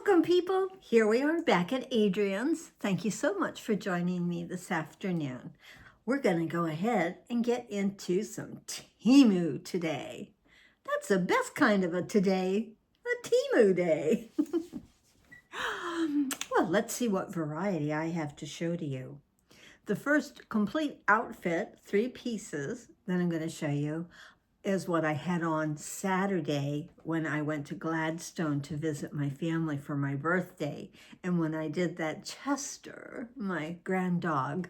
Welcome, people. Here we are back at Adrian's. Thank you so much for joining me this afternoon. We're going to go ahead and get into some Temu today. That's the best kind of a today, a Temu day. Well, let's see what variety I have to show to you. The first complete outfit, 3 pieces, that I'm going to show you is what I had on Saturday when I went to Gladstone to visit my family for my birthday. And when I did that Chester, my grand dog,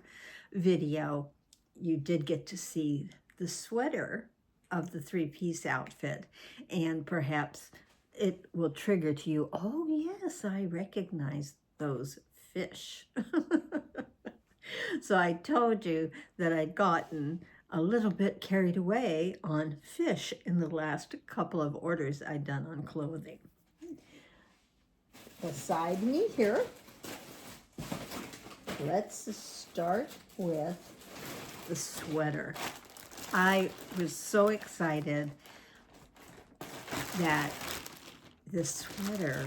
video, you did get to see the sweater of the 3-piece outfit. And perhaps it will trigger to you, oh yes, I recognize those fish. So I told you that I'd gotten a little bit carried away on fish in the last couple of orders I'd done on clothing. Beside me here, let's start with the sweater. I was so excited that this sweater,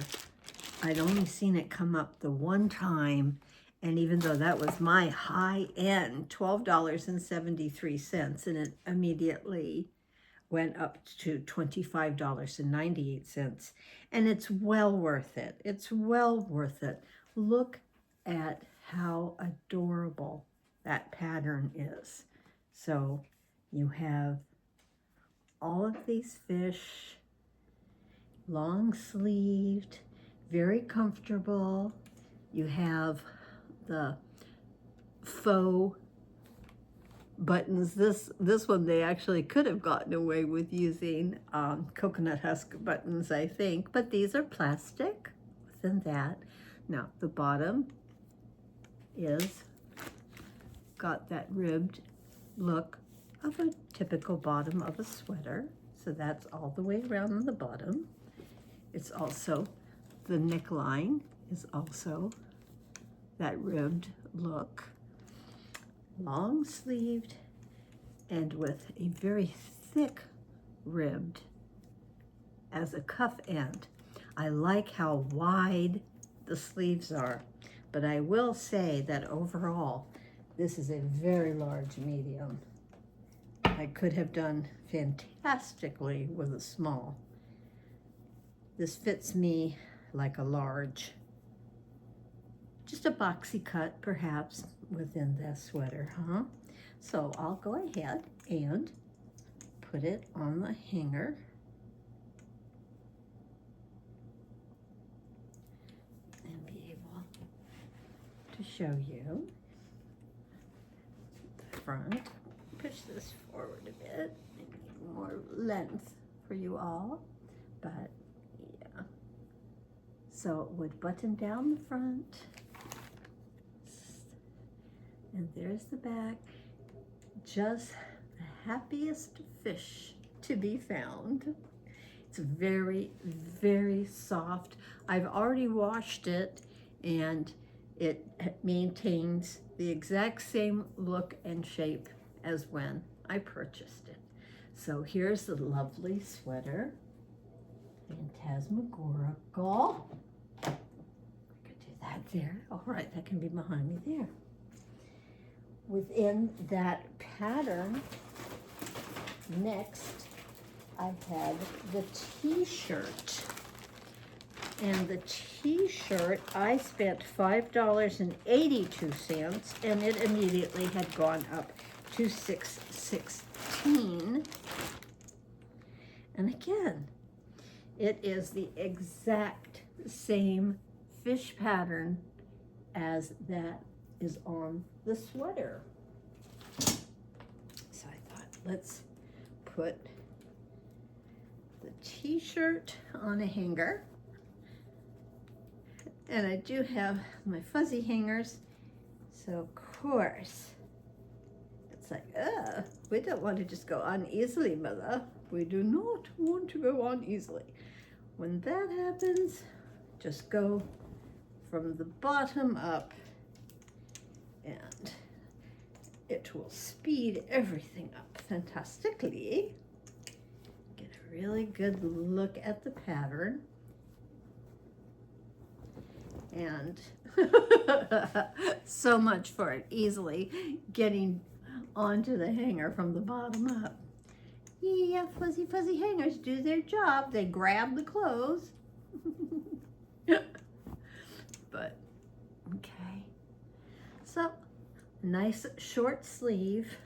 I'd only seen it come up the one time, and even though that was my high end, $12.73, and it immediately went up to $25.98. And it's well worth it. It's well worth it. Look at how adorable that pattern is. So you have all of these fish, long sleeved, very comfortable. You have the faux buttons. This one they actually could have gotten away with using coconut husk buttons, I think, but these are plastic within that. Now the bottom is got that ribbed look of a typical bottom of a sweater, so that's all the way around on the bottom. It's also, the neckline is also that ribbed look, long sleeved and with a very thick ribbed as a cuff end. I like how wide the sleeves are, but I will say that overall this is a very large medium. I could have done fantastically with a small. This fits me like a large. Just a boxy cut, perhaps, within this sweater, huh? So I'll go ahead and put it on the hanger. And be able to show you the front. Push this forward a bit. I need more length for you all, but yeah. So it would button down the front. And there's the back. Just the happiest fish to be found. It's very, very soft. I've already washed it and it maintains the exact same look and shape as when I purchased it. So here's the lovely sweater. Phantasmagorical. I could do that there. All right, that can be behind me there. Within that pattern, next I had the t-shirt. And the t-shirt, I spent $5.82, and it immediately had gone up to $6.16. And again, it is the exact same fish pattern as that is on the sweater. So I thought, let's put the t-shirt on a hanger. And I do have my fuzzy hangers, so of course it's like, we don't want to just go on easily, mother. We do not want to go on easily. When that happens, just go from the bottom up, and it will speed everything up fantastically. Get a really good look at the pattern. And so much for it easily getting onto the hanger from the bottom up. Yeah, fuzzy, fuzzy hangers do their job. They grab the clothes. But, okay. So, nice short sleeve.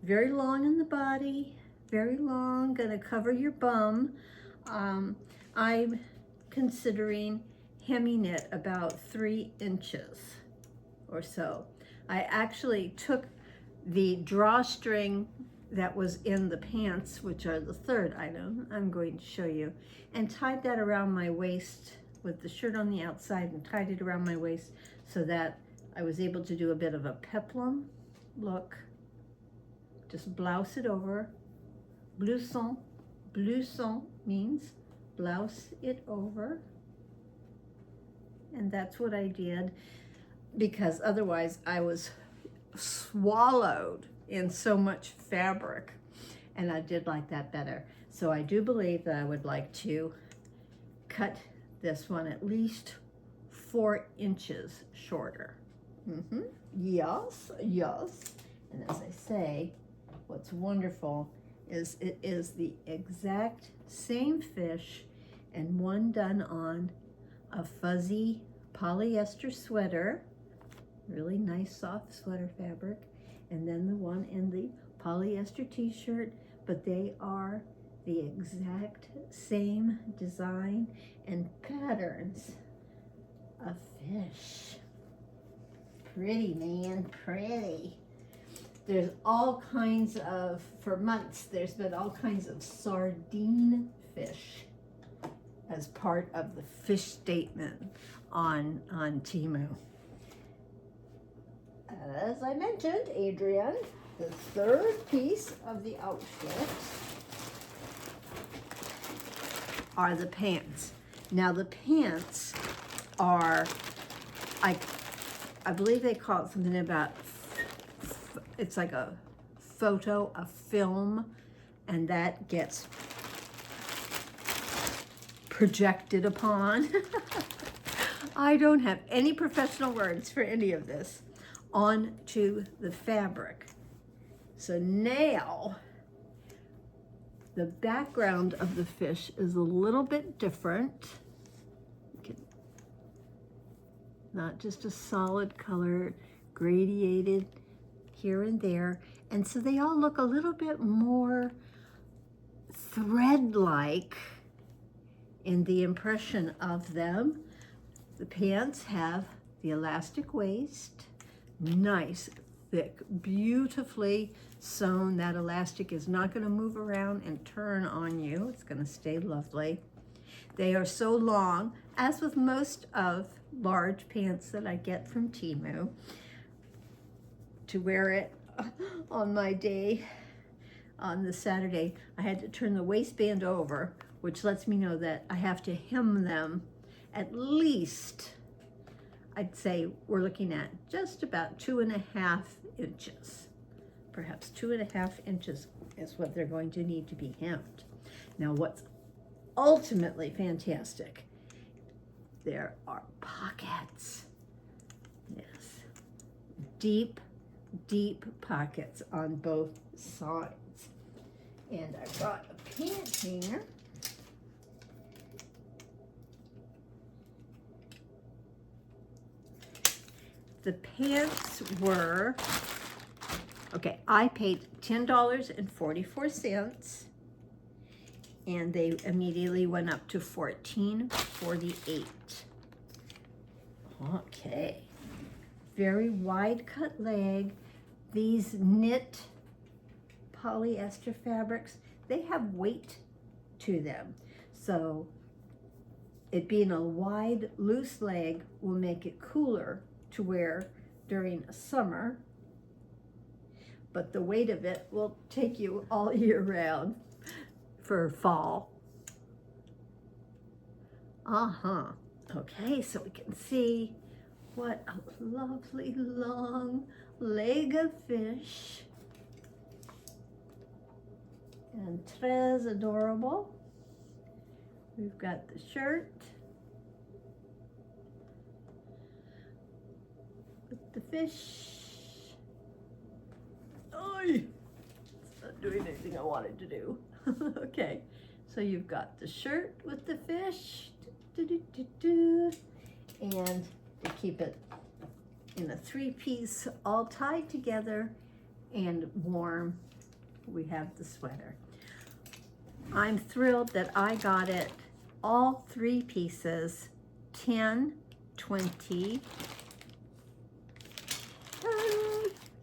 Very long in the body. Very long. Gonna cover your bum. I'm considering hemming it about 3 inches or so. I actually took the drawstring that was in the pants, which are the third item I'm going to show you, and tied that around my waist with the shirt on the outside, and tied it around my waist so that I was able to do a bit of a peplum look. Just blouse it over. Blouson. Blouson means blouse it over. And that's what I did, because otherwise I was swallowed in so much fabric, and I did like that better. So I do believe that I would like to cut this one at least 4 inches shorter. Yes, yes. And as I say, what's wonderful is it is the exact same fish, and one done on a fuzzy polyester sweater, really nice soft sweater fabric, and then the one in the polyester t-shirt, but they are the exact same design and patterns of fish. Pretty, man, pretty. There's all kinds of, for months, there's been all kinds of sardine fish as part of the fish statement on Temu. As I mentioned, Adrian, the third piece of the outfit are the pants. Now the pants are, I believe they call it something about, it's like a photo, a film, and that gets projected upon. I don't have any professional words for any of this. Onto the fabric. So now the background of the fish is a little bit different. Not just a solid color, gradiated here and there. And so they all look a little bit more thread-like in the impression of them. The pants have the elastic waist, nice, thick, beautifully sewn. That elastic is not going to move around and turn on you. It's going to stay lovely. They are so long, as with most of large pants that I get from Temu, to wear it on my day on the Saturday. I had to turn the waistband over, which lets me know that I have to hem them at least, I'd say we're looking at just about 2.5 inches. Perhaps 2.5 inches is what they're going to need to be hemmed. Now what's ultimately fantastic, there are pockets. Yes, deep, deep pockets on both sides. And I got a pant hanger. The pants were, okay, I paid $10.44, and they immediately went up to $14.48. Okay, very wide cut leg. These knit polyester fabrics, they have weight to them. So it being a wide, loose leg will make it cooler to wear during summer, but the weight of it will take you all year round for fall. Okay, so we can see what a lovely long leg of fish, and très adorable. We've got the shirt, the fish. Oh, it's not doing anything I wanted to do. Okay, so you've got the shirt with the fish. And to keep it in a 3-piece, all tied together and warm, we have the sweater. I'm thrilled that I got it all 3 pieces, 10, 20,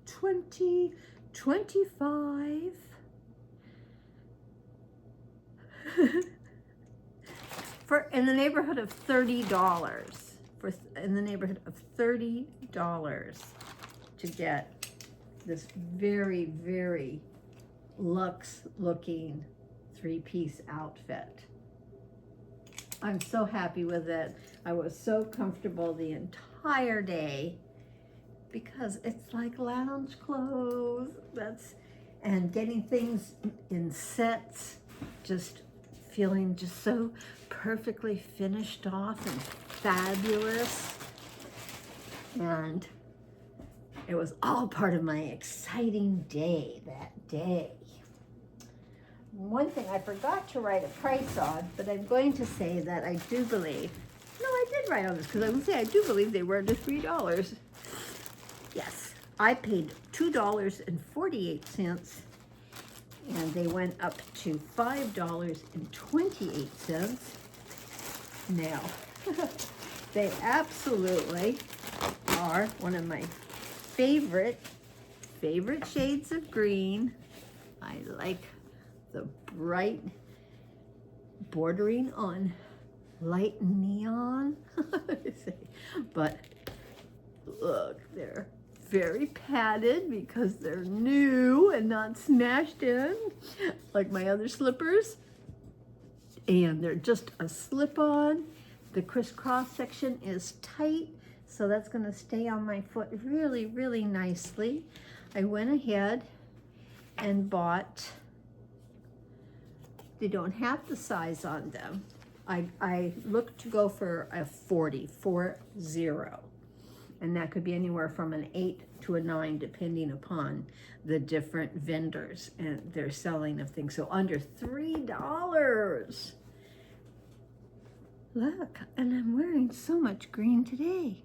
20, 25. For in the neighborhood of $30. In the neighborhood of $30 to get this very, very luxe looking 3-piece outfit. I'm so happy with it. I was so comfortable the entire day because it's like lounge clothes. And getting things in sets, just feeling just so perfectly finished off and fabulous. And it was all part of my exciting day that day. One thing I forgot to write a price on, but I'm going to say that I do believe, no, I did write on this because I would say I do believe they were under $3. Yes, I paid $2.48 and they went up to $5.28. Now, they absolutely are one of my favorite shades of green. I like the bright bordering on light neon. But look, they're very padded because they're new and not smashed in like my other slippers. And they're just a slip-on. The crisscross section is tight, so that's going to stay on my foot really, really nicely. I went ahead and bought, they don't have the size on them. I looked to go for a 40, and that could be anywhere from an 8 to a 9 depending upon the different vendors and their selling of things. So under $3. Look, and I'm wearing so much green today.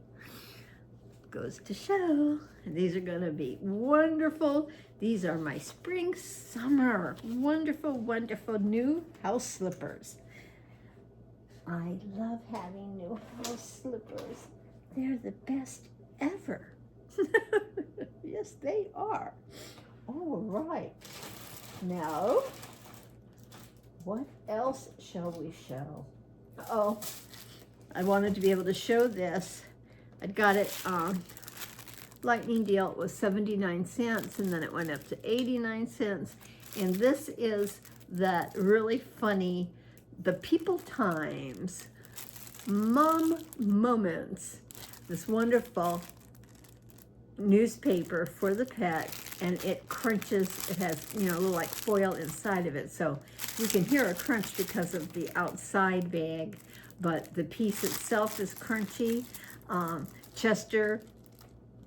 Goes to show. And these are going to be wonderful. These are my spring summer wonderful, wonderful new house slippers. I love having new house slippers. They're the best ever. Yes, they are. All right. Now, what else shall we show? Oh, I wanted to be able to show this. I'd got it lightning deal. It was 79 cents, and then it went up to 89 cents. And this is that really funny, the People Times Mom Moments, this wonderful newspaper for the pet, and it crunches. It has, a little like foil inside of it, so you can hear a crunch because of the outside bag, but the piece itself is crunchy. Chester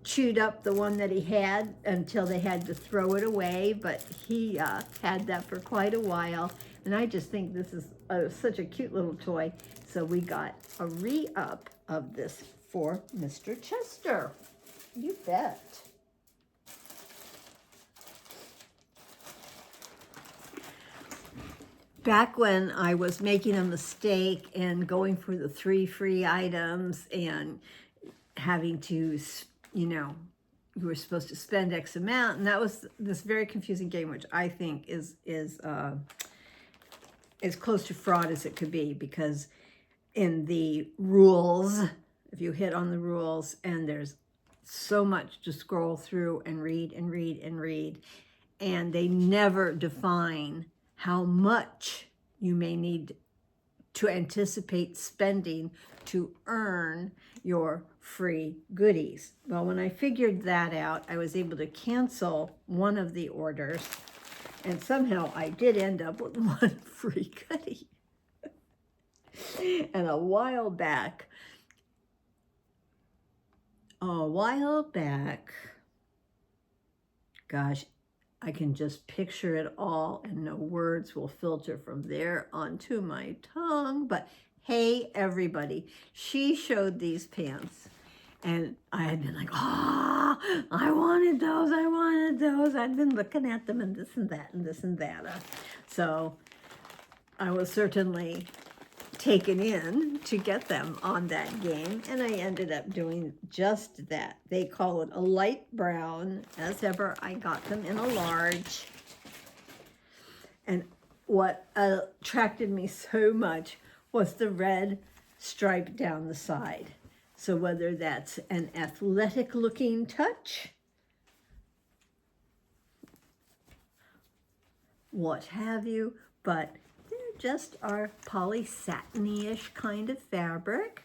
chewed up the one that he had until they had to throw it away, but he had that for quite a while, and I just think this is such a cute little toy, so we got a re-up of this for Mr. Chester. You bet. Back when I was making a mistake and going for the 3 free items and having to, you were supposed to spend X amount, and that was this very confusing game, which I think is as close to fraud as it could be, because in the rules, if you hit on the rules, and there's so much to scroll through and read and read and read, and they never define how much you may need to anticipate spending to earn your free goodies. Well, when I figured that out, I was able to cancel one of the orders, and somehow I did end up with one free goodie. And a while back, a while back, gosh, I can just picture it all and no words will filter from there onto my tongue. But hey, everybody, she showed these pants and I had been like, oh, I wanted those. I wanted those. I'd been looking at them and this and that and this and that. So I was certainly taken in to get them on that game, and I ended up doing just that. They call it a light brown. As ever, I got them in a large. And what attracted me so much was the red stripe down the side. So whether that's an athletic looking touch, what have you, but just our poly satiny-ish kind of fabric.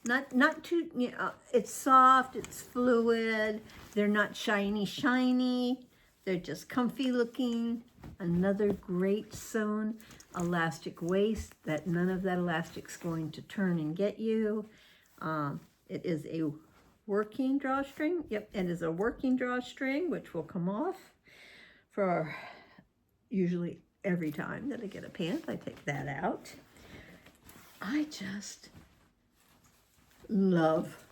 Not too, you know, it's soft, it's fluid, they're not shiny. They're just comfy looking. Another great sewn elastic waist that none of that elastic's going to turn and get you. It is a working drawstring. Yep, it is a working drawstring, which will come off for usually every time that I get a pant. I take that out. I just love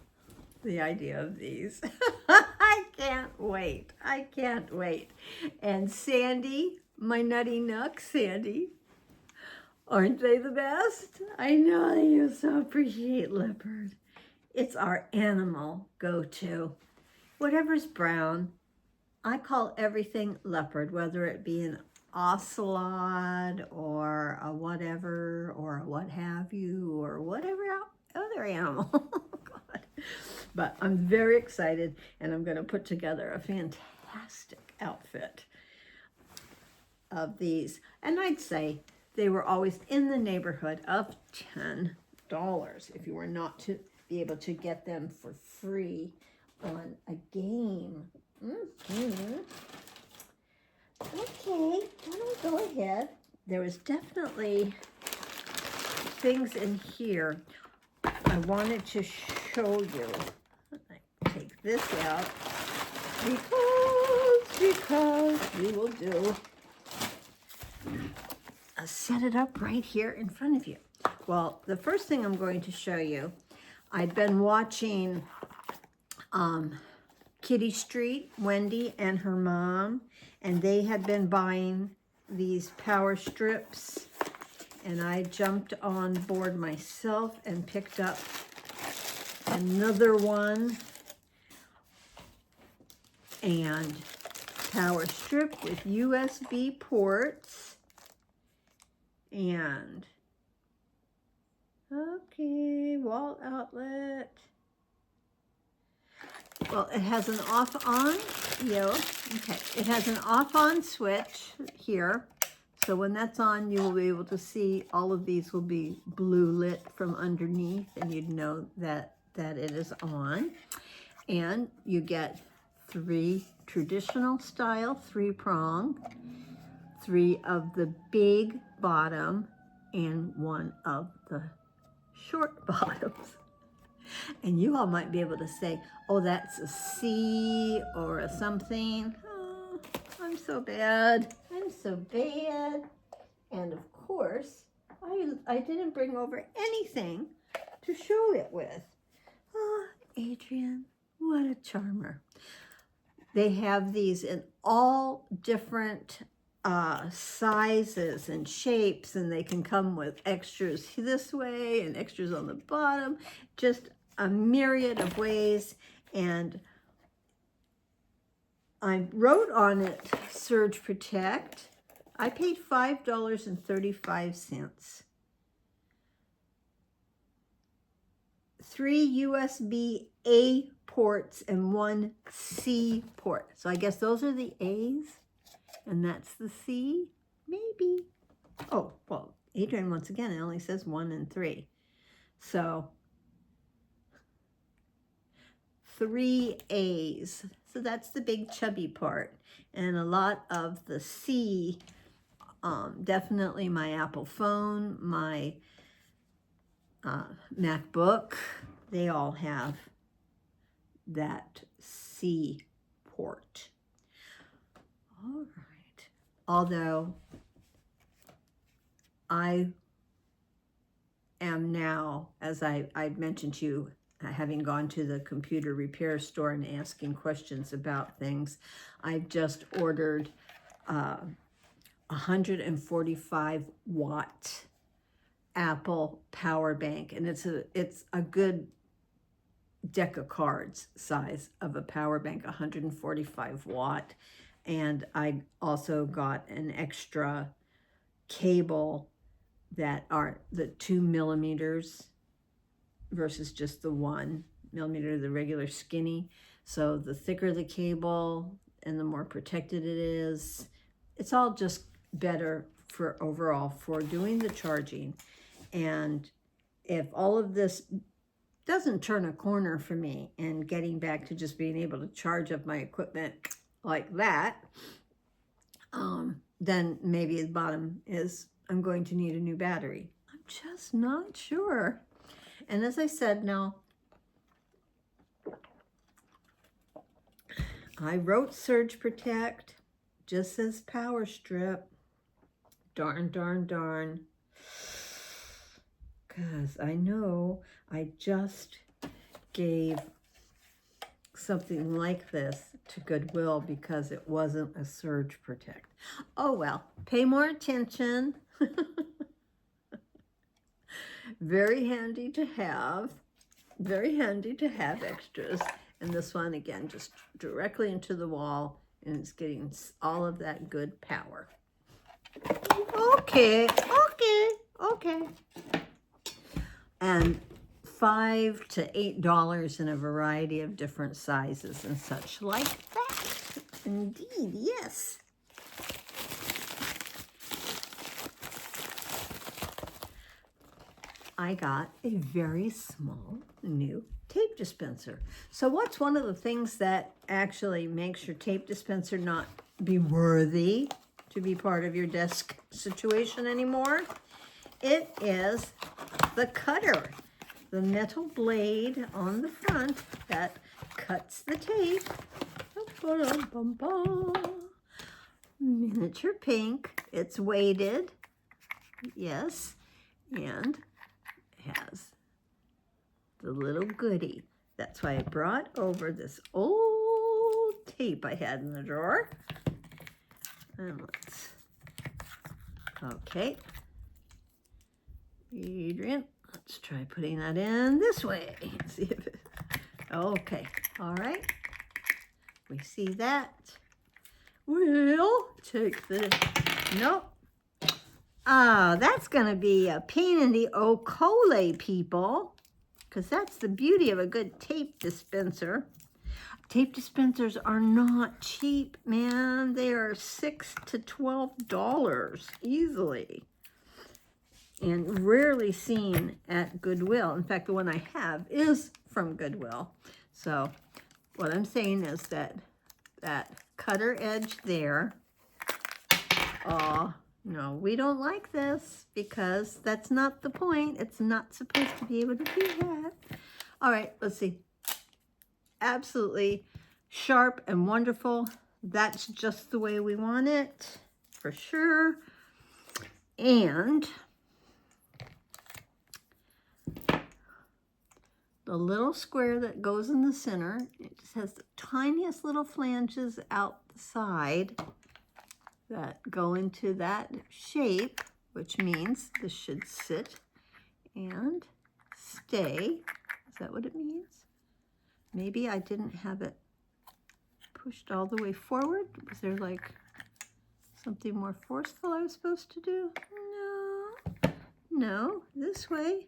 the idea of these. I can't wait. I can't wait. And Sandy, my nutty nook, Sandy, aren't they the best? I know you so appreciate leopard. It's our animal go-to. Whatever's brown, I call everything leopard, whether it be an ocelot or a whatever or a what have you or whatever other animal. God. But I'm very excited and I'm going to put together a fantastic outfit of these. And I'd say they were always in the neighborhood of $10 if you were not to be able to get them for free on a game. Okay, why don't we go ahead? There was definitely things in here I wanted to show you. I take this out because we will do set it up right here in front of you. Well, the first thing I'm going to show you, I'd been watching Kitty Street, Wendy and her mom, and they had been buying these power strips, and I jumped on board myself and picked up another one, and power strip with USB ports, and okay, wall outlet. Well, it has an off-on, okay. It has an off-on switch here. So when that's on, you will be able to see all of these will be blue lit from underneath, and you'd know that it is on. And you get 3 traditional style 3-prong, 3 of the big bottom, and 1 of the short bottoms. And you all might be able to say, oh, that's a C or a something. Oh, I'm so bad. I'm so bad. And of course, I didn't bring over anything to show it with. Oh, Adrian, what a charmer. They have these in all different sizes and shapes, and they can come with extras this way and extras on the bottom, just a myriad of ways. And I wrote on it Surge Protect. I paid $5.35. 3 USB-A ports and 1 C port. So I guess those are the A's and that's the C, maybe. Oh, well, Adrian, once again, it only says 1 and 3. So 3 A's. So that's the big chubby part. And a lot of the C, definitely my Apple phone, my MacBook, they all have that seaport. All right. Although I am now, as I mentioned to you, having gone to the computer repair store and asking questions about things, I've just ordered 145 watt Apple power bank, and it's a good deck of cards size of a power bank, 145 watt. And I also got an extra cable that are the 2 millimeters versus just the 1 millimeter, the regular skinny. So the thicker the cable and the more protected it is, it's all just better for overall for doing the charging. And if all of this doesn't turn a corner for me and getting back to just being able to charge up my equipment like that, then maybe the bottom is I'm going to need a new battery. I'm just not sure. And as I said, now, I wrote Surge Protect, just says Power Strip. Darn, darn, darn. Because I know I just gave something like this to Goodwill because it wasn't a Surge Protect. Oh well, pay more attention. Very handy to have. Very handy to have extras. And this one, again, just directly into the wall, and it's getting all of that good power. Okay, okay, okay. And $5 to $8 in a variety of different sizes and such like that. Indeed, yes. I got a very small new tape dispenser. So what's one of the things that actually makes your tape dispenser not be worthy to be part of your desk situation anymore? It is the cutter, the metal blade on the front that cuts the tape. Miniature pink. It's weighted, yes, and has the little goodie. That's why I brought over this old tape I had in the drawer. And let's, okay. Adrian, let's try putting that in this way. See if it, okay, all right. We see that. We'll take the, nope. Ah, that's gonna be a pain in the ocole, people, because that's the beauty of a good tape dispenser. Tape dispensers are not cheap, man. They are $6 to $12 easily, and rarely seen at Goodwill. In fact, the one I have is from Goodwill. So what I'm saying is that that cutter edge there, no, we don't like this because that's not the point. It's not supposed to be able to do that. All right, let's see. Absolutely sharp and wonderful. That's just the way we want it, for sure. And the little square that goes in the center, it just has the tiniest little flanges out the side that go into that shape, which means this should sit and stay. Is that what it means? Maybe I didn't have it pushed all the way forward. Was there like something more forceful I was supposed to do? No, no, this way.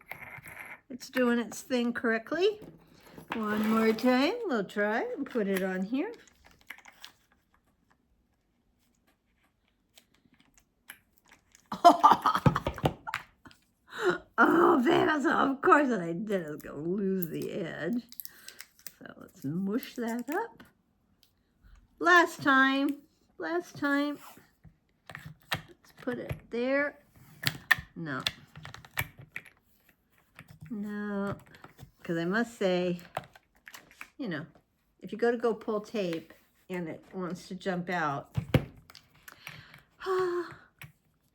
It's doing its thing correctly. One more time, we'll try and put it on here. Oh, man, so of course what I did is go lose the edge. So let's mush that up. Last time. Let's put it there. No, because I must say, you know, if you go to pull tape and it wants to jump out,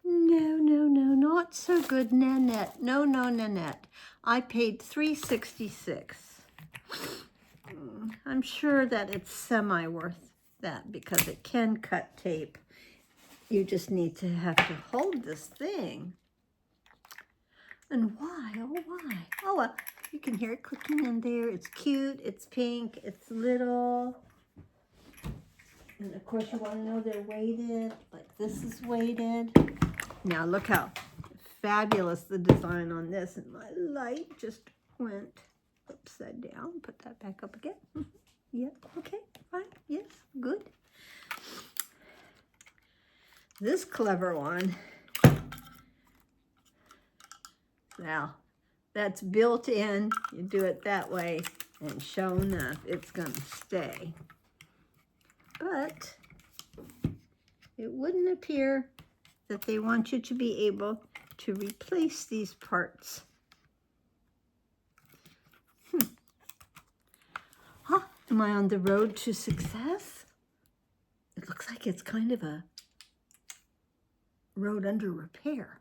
no, not so good, Nanette. No, Nanette. I paid $3.66. I'm sure that it's semi-worth that because it can cut tape. You just need to have to hold this thing. And why? Oh, why? Oh, you can hear it clicking in there. It's cute. It's pink. It's little. And of course, you want to know they're weighted. Like this is weighted. Now look how fabulous the design on this. And my light just went upside down. Put that back up again. Yeah, okay, fine. Yes, good. This clever one. Now, that's built in. You do it that way, and sure enough, it's going to stay. But it wouldn't appear that they want you to be able to replace these parts. Huh, am I on the road to success? It looks like it's kind of a road under repair.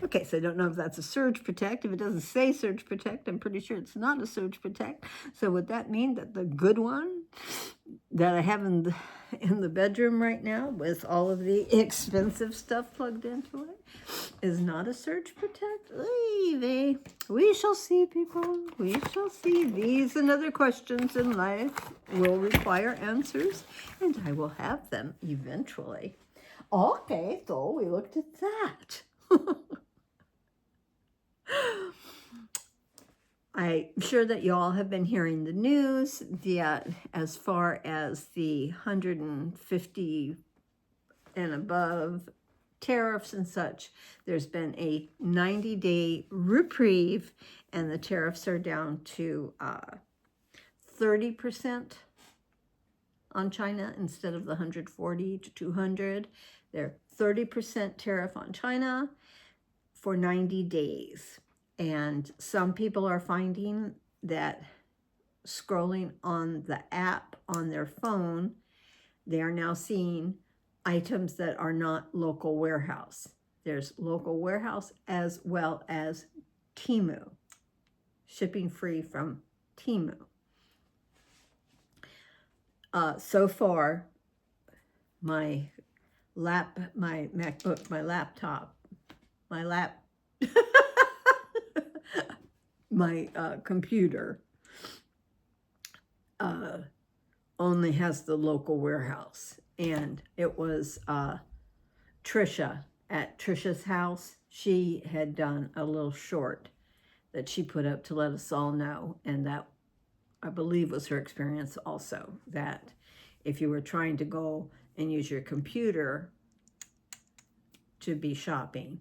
Okay, so I don't know if that's a surge protect. If it doesn't say surge protect, I'm pretty sure it's not a surge protect. So would that mean that the good one that I have in the bedroom right now with all of the expensive stuff plugged into it is not a surge protect? Oy, we shall see, people. We shall see. These and other questions in life will require answers, and I will have them eventually. Okay, so we looked at that. I'm sure that you all have been hearing the news that as far as the 150 and above tariffs and such, there's been a 90-day reprieve, and the tariffs are down to 30% on China instead of the 140 to 200. They're 30% tariff on China for 90 days. And some people are finding that scrolling on the app on their phone, they are now seeing items that are not local warehouse. There's local warehouse as well as Temu, shipping free from Temu. So far, my MacBook, my laptop, my computer only has the local warehouse. And it was Trisha at Trisha's house. She had done a little short that she put up to let us all know. And that, I believe, was her experience also, that if you were trying to go and use your computer to be shopping,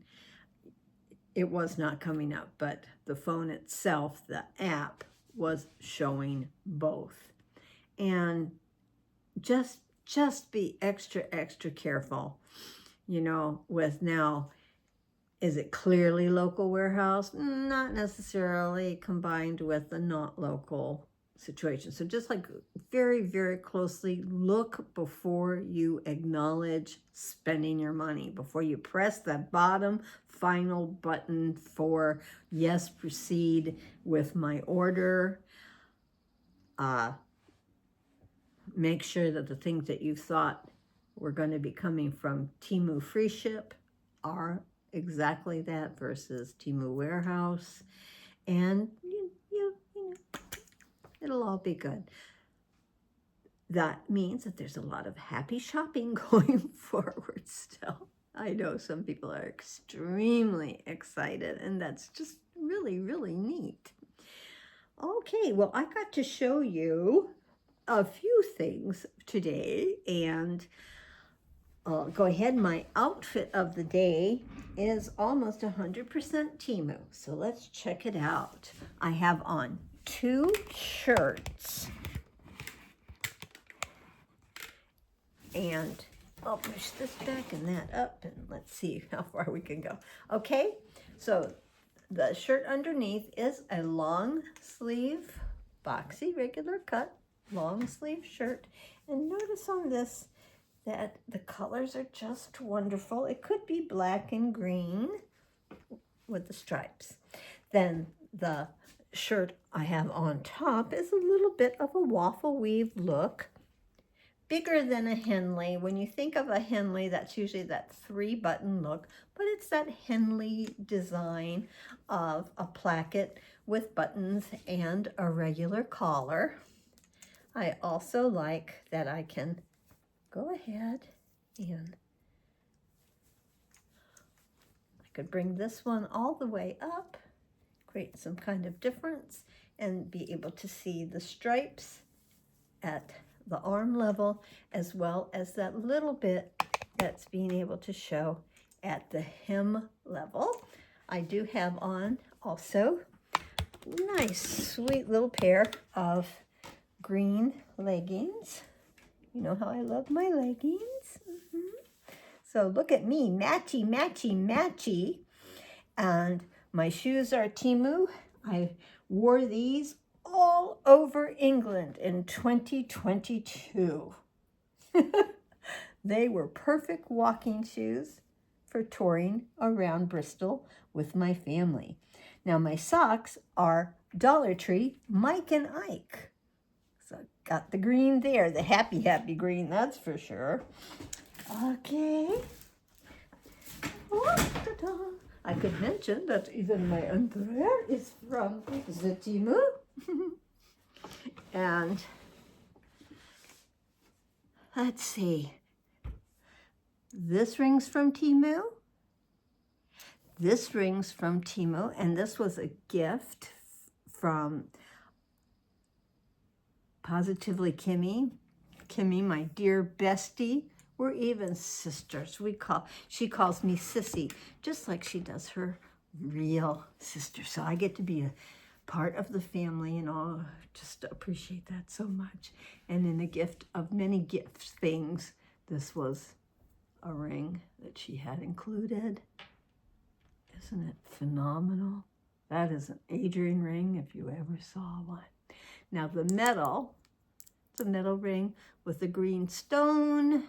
it was not coming up, but the phone itself, the app, was showing both. And just be extra careful, you know, with now, is it clearly local warehouse? Not necessarily, combined with the not local situation. So just like very closely look before you acknowledge spending your money, before you press that bottom final button for yes, proceed with my order. Make sure that the things that you thought were going to be coming from Temu free ship are exactly that versus Temu warehouse, and you know, it'll all be good. That means that there's a lot of happy shopping going forward still. I know some people are extremely excited, and that's just really neat. Okay, well, I got to show you a few things today, and go ahead. My outfit of the day is almost 100% Temu, so let's check it out. I have on 2 shirts, and I'll push this back and that up, and let's see how far we can go. Okay, so the shirt underneath is a long sleeve boxy, regular cut, long sleeve shirt. And notice on this that the colors are just wonderful. It could be black and green with the stripes. Then the shirt I have on top is a little bit of a waffle weave look, bigger than a Henley. When you think of a Henley, that's usually that 3-button look, but it's that Henley design of a placket with buttons and a regular collar. I also like that I can go ahead and I could bring this one all the way up, create some kind of difference, and be able to see the stripes at the arm level, as well as that little bit that's being able to show at the hem level. I do have on also nice, sweet little pair of green leggings. You know how I love my leggings. So look at me, matchy, matchy, matchy. And my shoes are Temu. I wore these all over England in 2022. They were perfect walking shoes for touring around Bristol with my family. Now my socks are Dollar Tree Mike and Ike. So got the green there, the happy, happy green, that's for sure. Okay. I could mention that even my underwear is from the Temu. And let's see. This ring's from Temu. This ring's from Temu, and this was a gift from Positively Kimmy. Kimmy, my dear bestie. We're even sisters. She calls me Sissy, just like she does her real sister. So I get to be a part of the family, and I'll just appreciate that so much. And in a gift of many gift things, this was a ring that she had included. Isn't it phenomenal? That is an Adrian ring if you ever saw one. Now the metal, it's a metal ring with a green stone.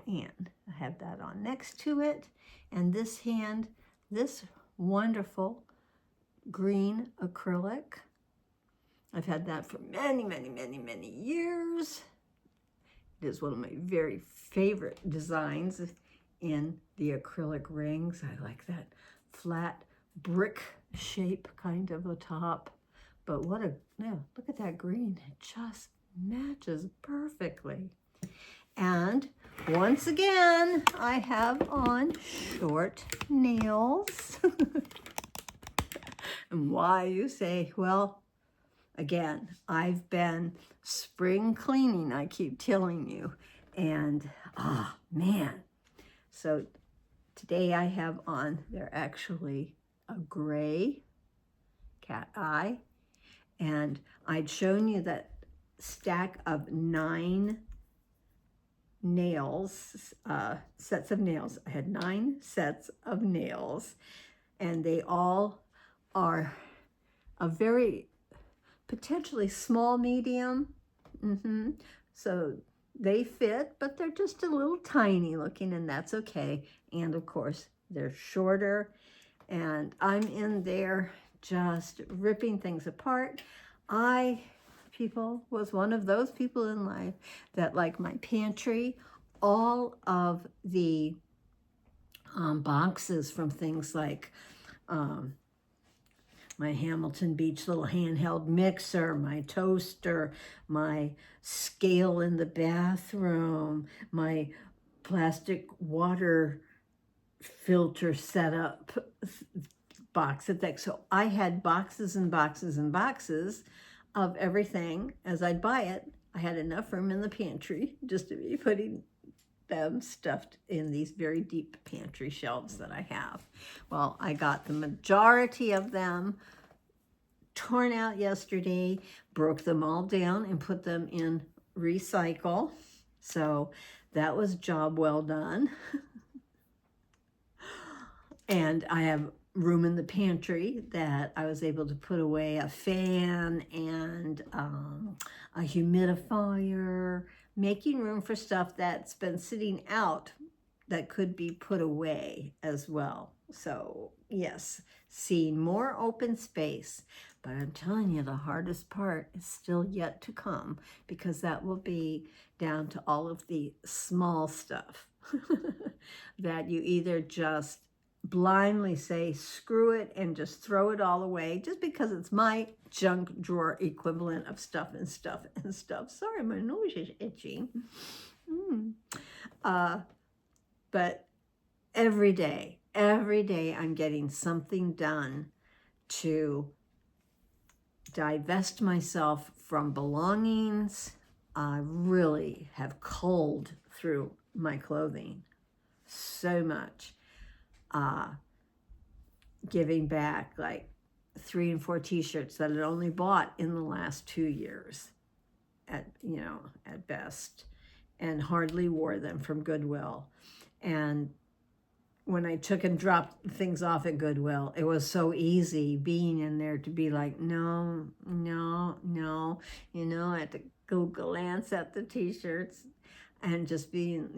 And I have that on next to it. And this hand, this wonderful green acrylic. I've had that for many, many, many, many years. It is one of my very favorite designs in the acrylic rings. I like that flat brick shape kind of a top. But what a, yeah, look at that green. It just matches perfectly. And once again, I have on short nails. And why, you say? Well, again, I've been spring cleaning, I keep telling you. And, oh, man. So today I have on, they're actually a gray cat eye. And I'd shown you that stack of 9 nails, sets of nails. I had 9 sets of nails, and they all are a very potentially small medium. So they fit, but they're just a little tiny looking, and that's okay. And of course, they're shorter, and I'm in there just ripping things apart. People, was one of those people in life that, like my pantry, all of the boxes from things like my Hamilton Beach little handheld mixer, my toaster, my scale in the bathroom, my plastic water filter setup box of things. So I had boxes and boxes and boxes of everything. As I'd buy it, I had enough room in the pantry just to be putting them stuffed in these very deep pantry shelves that I have. Well, I got the majority of them torn out yesterday, broke them all down and put them in recycle. So that was job well done. And I have room in the pantry that I was able to put away a fan and a humidifier, making room for stuff that's been sitting out that could be put away as well. So yes, seeing more open space. But I'm telling you, the hardest part is still yet to come, because that will be down to all of the small stuff that you either just blindly say, screw it, and just throw it all away just because it's my junk drawer equivalent of stuff and stuff and stuff. Sorry, my nose is itchy. But every day I'm getting something done to divest myself from belongings. I really have culled through my clothing so much. Giving back like 3 and 4 t-shirts that I'd only bought in the last 2 years at best, and hardly wore them, from Goodwill. And when I took and dropped things off at Goodwill, it was so easy being in there to be like, no. I had to go glance at the t-shirts and just being,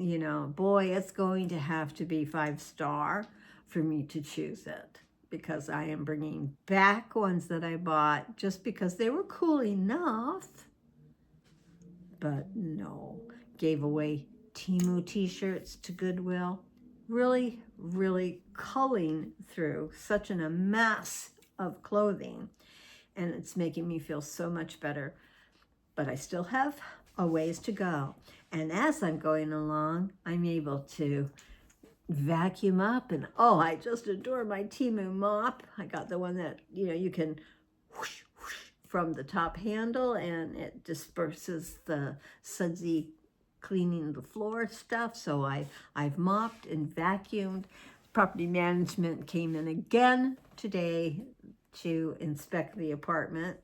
boy, it's going to have to be 5-star for me to choose it, because I am bringing back ones that I bought just because they were cool enough. But no, gave away Temu t-shirts to Goodwill. Really, really culling through such a mess of clothing, and it's making me feel so much better. But I still have a ways to go. And as I'm going along, I'm able to vacuum up, and I just adore my Temu mop. I got the one that you can whoosh, whoosh from the top handle, and it disperses the sudsy cleaning the floor stuff. So I've mopped and vacuumed. Property management came in again today to inspect the apartment.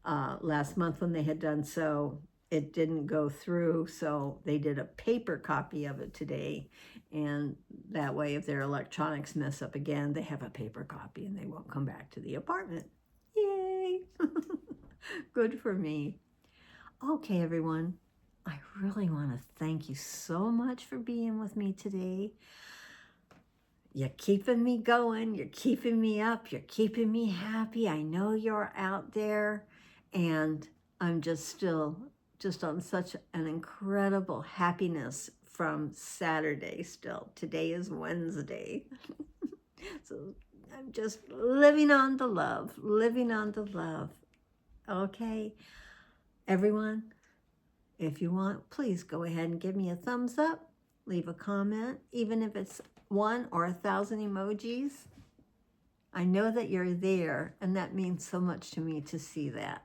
Last month when they had done so, it didn't go through, so they did a paper copy of it today, and that way if their electronics mess up again, they have a paper copy and they won't come back to the apartment. Yay! Good for me. Okay, everyone, I really want to thank you so much for being with me today. You're keeping me going, you're keeping me up, you're keeping me happy. I know you're out there, and I'm just on such an incredible happiness from Saturday still. Today is Wednesday. So I'm just living on the love, Okay, everyone, if you want, please go ahead and give me a thumbs up, leave a comment, even if it's 1 or 1,000 emojis. I know that you're there, and that means so much to me to see that.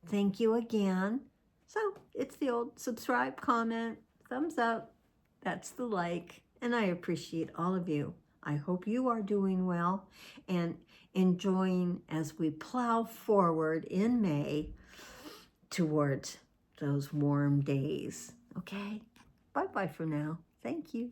Thank you again. So it's the old subscribe, comment, thumbs up. That's the like, and I appreciate all of you. I hope you are doing well and enjoying as we plow forward in May towards those warm days. Okay? Bye-bye for now. Thank you.